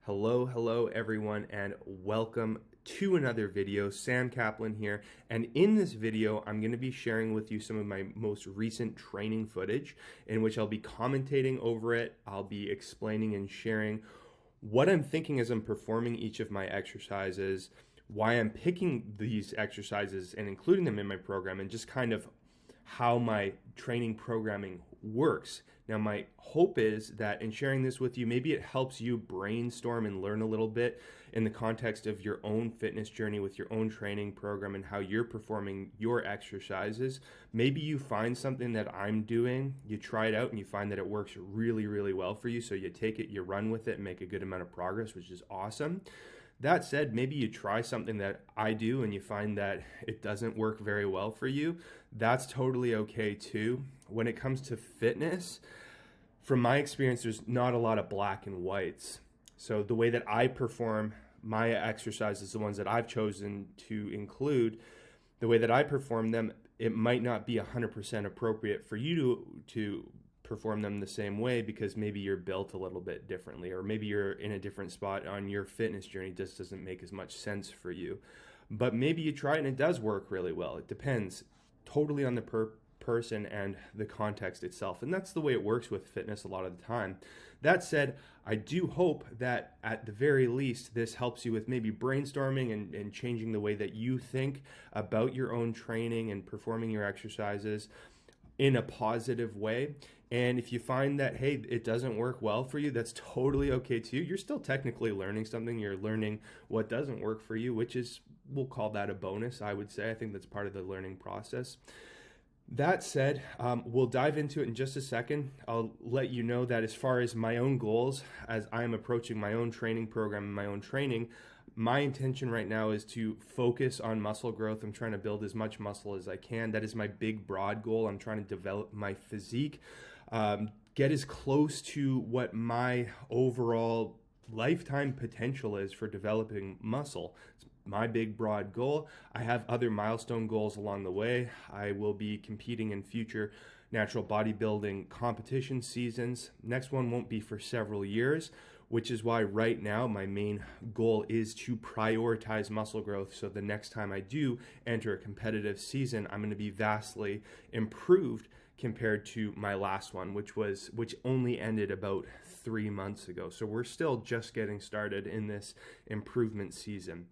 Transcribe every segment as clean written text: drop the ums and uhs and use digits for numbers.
Hello everyone, and welcome to another video. Sam Kaplan here, and in this video I'm going to be sharing with you some of my most recent training footage in which I'll be commentating over it. I'll be explaining and sharing what I'm thinking as I'm performing each of my exercises, why I'm picking these exercises and including them in my program, and just kind of how my training programming works. Now, my hope is that in sharing this with you, maybe it helps you brainstorm and learn a little bit in the context of your own fitness journey with your own training program and how you're performing your exercises. Maybe you find something that I'm doing, you try it out, and you find that it works really, really well for you. So you take it, you run with it, and make a good amount of progress, which is awesome. That said, maybe you try something that I do and you find that it doesn't work very well for you. That's totally okay too. When it comes to fitness, from my experience, there's not a lot of black and whites. So the way that I perform my exercises, the ones that I've chosen to include, the way that I perform them, it might not be 100% appropriate for you to perform them the same way, because maybe you're built a little bit differently, or maybe you're in a different spot on your fitness journey. It just doesn't make as much sense for you. But maybe you try it and it does work really well. It depends totally on the person and the context itself. And that's the way it works with fitness a lot of the time. That said, I do hope that at the very least, this helps you with maybe brainstorming and changing the way that you think about your own training and performing your exercises in a positive way. And if you find that, hey, it doesn't work well for you, that's totally okay too. You're still technically learning something. You're learning what doesn't work for you, which is, we'll call that a bonus, I would say. I think that's part of the learning process. That said, we'll dive into it in just a second. I'll let you know that as far as my own goals, as I'm approaching my own training program and my own training, my intention right now is to focus on muscle growth. I'm trying to build as much muscle as I can. That is my big, broad goal. I'm trying to develop my physique, get as close to what my overall lifetime potential is for developing muscle. It's my big, broad goal. I have other milestone goals along the way. I will be competing in future natural bodybuilding competition seasons. Next one won't be for several years, which is why right now my main goal is to prioritize muscle growth. So the next time I do enter a competitive season, I'm going to be vastly improved compared to my last one, which only ended about 3 months ago. So we're still just getting started in this improvement season.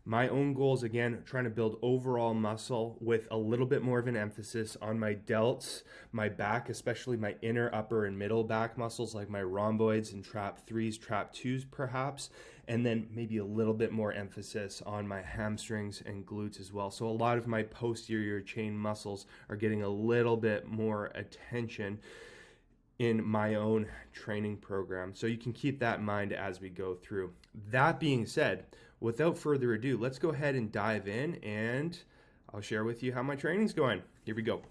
My own goals, again, trying to build overall muscle with a little bit more of an emphasis on my delts, my back, especially my inner, upper, and middle back muscles like my rhomboids and trap 3s, trap 2s perhaps, and then maybe a little bit more emphasis on my hamstrings and glutes as well. So a lot of my posterior chain muscles are getting a little bit more attention in my own training program. So you can keep that in mind as we go through. That being said, without further ado, let's go ahead and dive in and I'll share with you how my training's going. Here we go.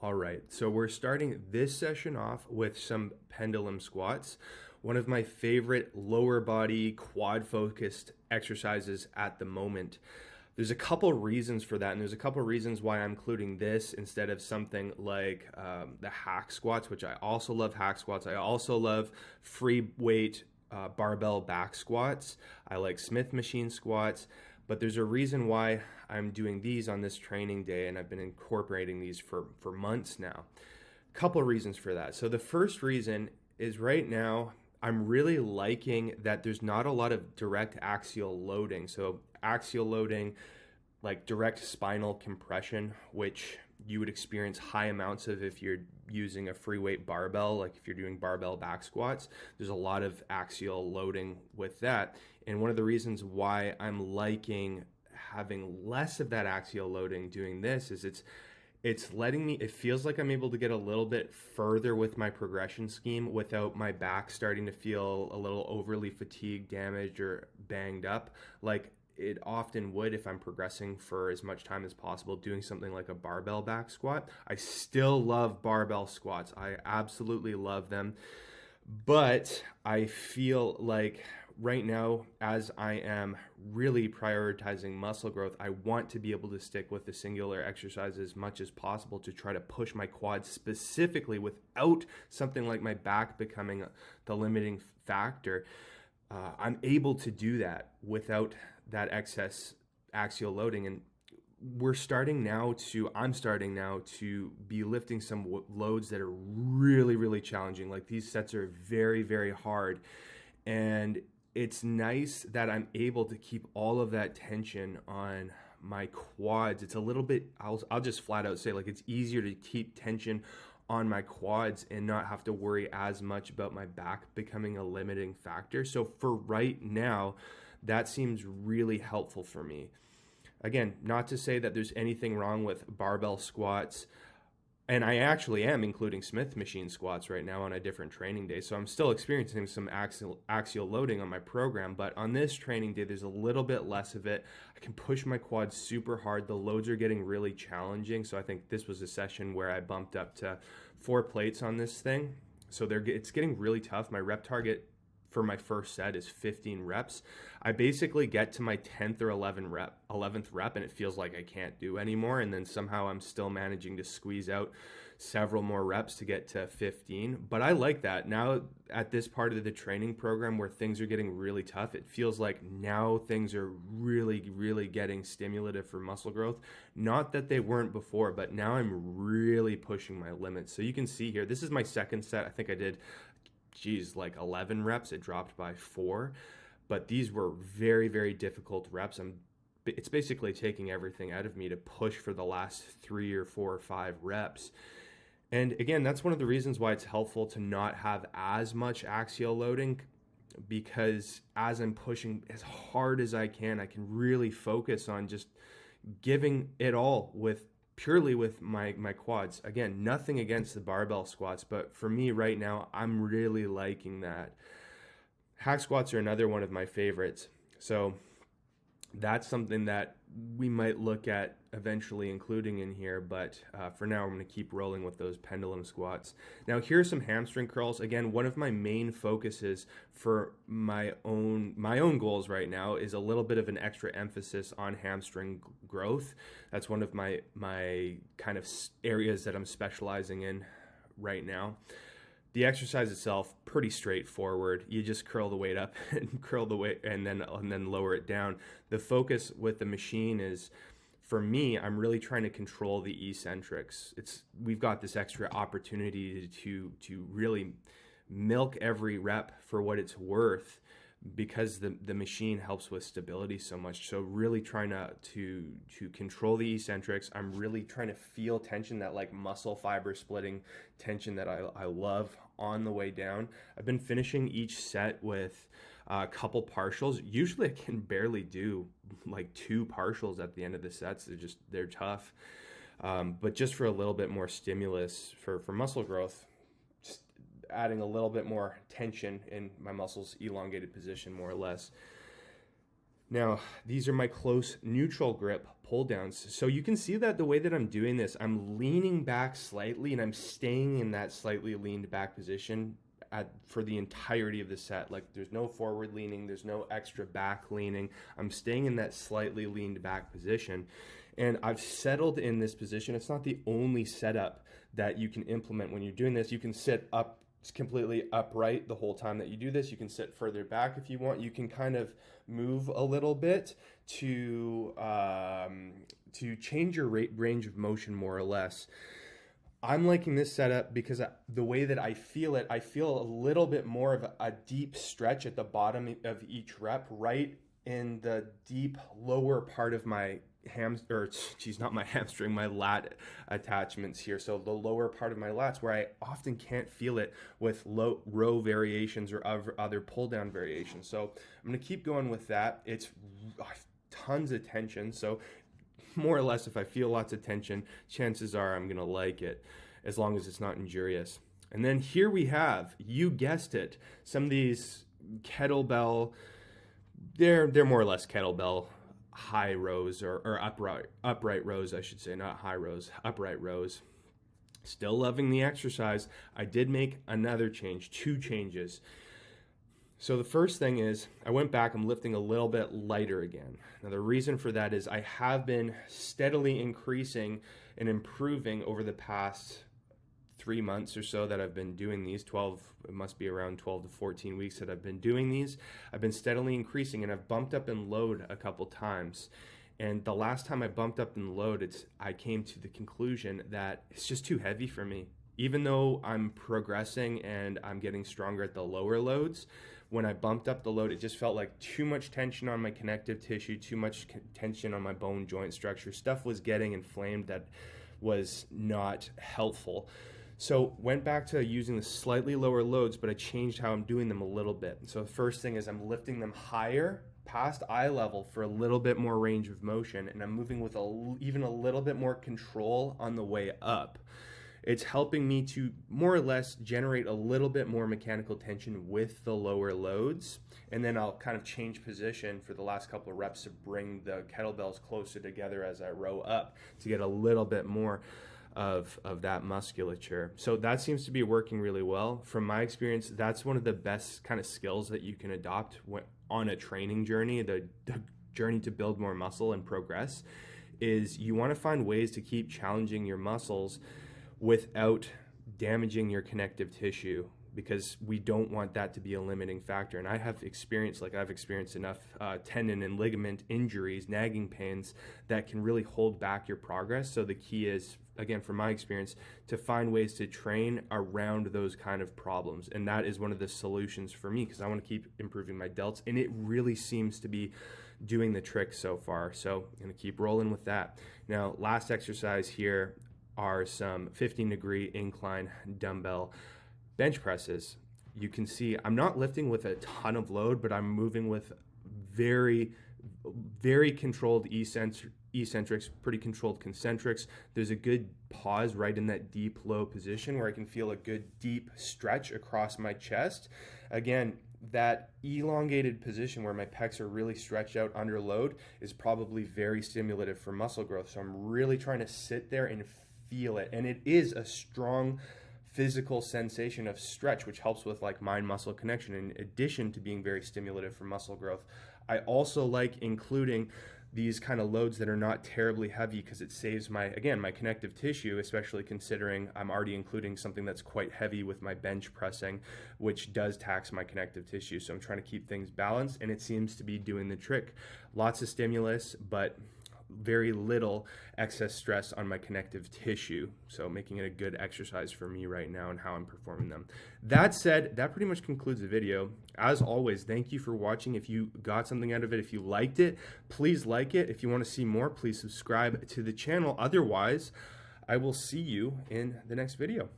All right, so we're starting this session off with some pendulum squats, one of my favorite lower body quad focused exercises at the moment. There's a couple reasons for that, and there's a couple reasons why I'm including this instead of something like the hack squats, which I also love hack squats. I also love free weight barbell back squats. I like Smith machine squats, but there's a reason why I'm doing these on this training day, and I've been incorporating these for months now. A couple reasons for that. So the first reason is right now I'm really liking that there's not a lot of direct axial loading. So axial loading, like direct spinal compression, which you would experience high amounts of if you're using a free weight barbell, like if you're doing barbell back squats. There's a lot of axial loading with that. And one of the reasons why I'm liking having less of that axial loading doing this is it's letting me, it feels like I'm able to get a little bit further with my progression scheme without my back starting to feel a little overly fatigued, damaged, or banged up like it often would if I'm progressing for as much time as possible doing something like a barbell back squat. I still love barbell squats. I absolutely love them. But I feel like right now, as I am really prioritizing muscle growth, I want to be able to stick with the singular exercise as much as possible to try to push my quads specifically without something like my back becoming the limiting factor. I'm able to do that without that excess axial loading. And I'm starting now to be lifting some loads that are really, really challenging. Like these sets are very, very hard. And it's nice that I'm able to keep all of that tension on my quads. It's a little bit, I'll just flat out say, like, it's easier to keep tension on my quads and not have to worry as much about my back becoming a limiting factor. So for right now, that seems really helpful for me. Again, not to say that there's anything wrong with barbell squats, and I actually am including Smith machine squats right now on a different training day. So I'm still experiencing some axial loading on my program, but on this training day, there's a little bit less of it. I can push my quads super hard. The loads are getting really challenging. So I think this was a session where I bumped up to 4 plates on this thing. So it's getting really tough. My rep target for my first set is 15 reps. I basically get to my 10th or 11th rep and it feels like I can't do anymore. And then somehow I'm still managing to squeeze out several more reps to get to 15. But I like that. Now at this part of the training program where things are getting really tough, it feels like now things are really, really getting stimulative for muscle growth. Not that they weren't before, but now I'm really pushing my limits. So you can see here, this is my second set. I think I did like 11 reps. It dropped by 4, but these were very, very difficult reps. It's basically taking everything out of me to push for the last 3 or 4 or 5 reps. And again, that's one of the reasons why it's helpful to not have as much axial loading, because as I'm pushing as hard as I can really focus on just giving it all purely with my quads. Again, nothing against the barbell squats, but for me right now, I'm really liking that. Hack squats are another one of my favorites. So that's something that we might look at eventually including in here, but for now I'm going to keep rolling with those pendulum squats. Now here's some hamstring curls. Again, one of my main focuses for my own goals right now is a little bit of an extra emphasis on hamstring growth. That's one of my kind of areas that I'm specializing in right now. The exercise itself, pretty straightforward. You just curl the weight up and curl the weight and then lower it down. The focus with the machine is, for me, I'm really trying to control the eccentrics. We've got this extra opportunity to really milk every rep for what it's worth, because the machine helps with stability so much. So really trying to control the eccentrics. I'm really trying to feel tension, that like muscle fiber splitting tension that I love on the way down. I've been finishing each set with a couple partials. Usually I can barely do like 2 partials at the end of the sets. They're tough. But just for a little bit more stimulus for muscle growth, adding a little bit more tension in my muscles, elongated position more or less. Now, these are my close neutral grip pull downs. So you can see that the way that I'm doing this, I'm leaning back slightly and I'm staying in that slightly leaned back position for the entirety of the set. Like there's no forward leaning, there's no extra back leaning. I'm staying in that slightly leaned back position. And I've settled in this position. It's not the only setup that you can implement when you're doing this. You can sit up completely upright the whole time that you do this. You can sit further back if you want. You can kind of move a little bit to change your range of motion more or less. I'm liking this setup because the way that I feel it, I feel a little bit more of a deep stretch at the bottom of each rep, right in the deep lower part of my my lat attachments here. So the lower part of my lats, where I often can't feel it with low row variations or other pull down variations. So I'm going to keep going with that. It's tons of tension. So more or less, if I feel lots of tension, chances are I'm going to like it, as long as it's not injurious. And then here we have, you guessed it, some of these kettlebell, they're more or less kettlebell high rows or upright rows, I should say, not high rows, upright rows. Still loving the exercise. I did make another change, 2 changes. So the first thing is I went back, I'm lifting a little bit lighter again. Now the reason for that is I have been steadily increasing and improving over the past 3 months or so that I've been doing these, it must be around 12 to 14 weeks that I've been doing these, I've been steadily increasing, and I've bumped up in load a couple times. And the last time I bumped up in load, I came to the conclusion that it's just too heavy for me. Even though I'm progressing and I'm getting stronger at the lower loads, when I bumped up the load, it just felt like too much tension on my connective tissue, too much tension on my bone joint structure. Stuff was getting inflamed that was not helpful. So went back to using the slightly lower loads, but I changed how I'm doing them a little bit. So the first thing is I'm lifting them higher past eye level for a little bit more range of motion, and I'm moving with even a little bit more control on the way up. It's helping me to more or less generate a little bit more mechanical tension with the lower loads, and then I'll kind of change position for the last couple of reps to bring the kettlebells closer together as I row up to get a little bit more of that musculature. So that seems to be working really well. From my experience, that's one of the best kind of skills that you can adopt on a training journey, the journey to build more muscle and progress, is you want to find ways to keep challenging your muscles without damaging your connective tissue, because we don't want that to be a limiting factor. And I've experienced enough tendon and ligament injuries, nagging pains, that can really hold back your progress. So the key is, again, from my experience, to find ways to train around those kind of problems. And that is one of the solutions for me, because I want to keep improving my delts, and it really seems to be doing the trick so far. So I'm going to keep rolling with that. Now, last exercise here are some 15-degree incline dumbbell bench presses. You can see I'm not lifting with a ton of load, but I'm moving with very, very controlled eccentrics, pretty controlled concentrics. There's a good pause right in that deep low position where I can feel a good deep stretch across my chest. Again, that elongated position where my pecs are really stretched out under load is probably very stimulative for muscle growth. So I'm really trying to sit there and feel it. And it is a strong physical sensation of stretch, which helps with like mind-muscle connection, in addition to being very stimulative for muscle growth. I also like including these kind of loads that are not terribly heavy, because it saves my connective tissue, especially considering I'm already including something that's quite heavy with my bench pressing, which does tax my connective tissue. So I'm trying to keep things balanced, and it seems to be doing the trick. Lots of stimulus, but very little excess stress on my connective tissue. So making it a good exercise for me right now and how I'm performing them. That said, that pretty much concludes the video. As always, thank you for watching. If you got something out of it, if you liked it, please like it. If you want to see more, please subscribe to the channel. Otherwise, I will see you in the next video.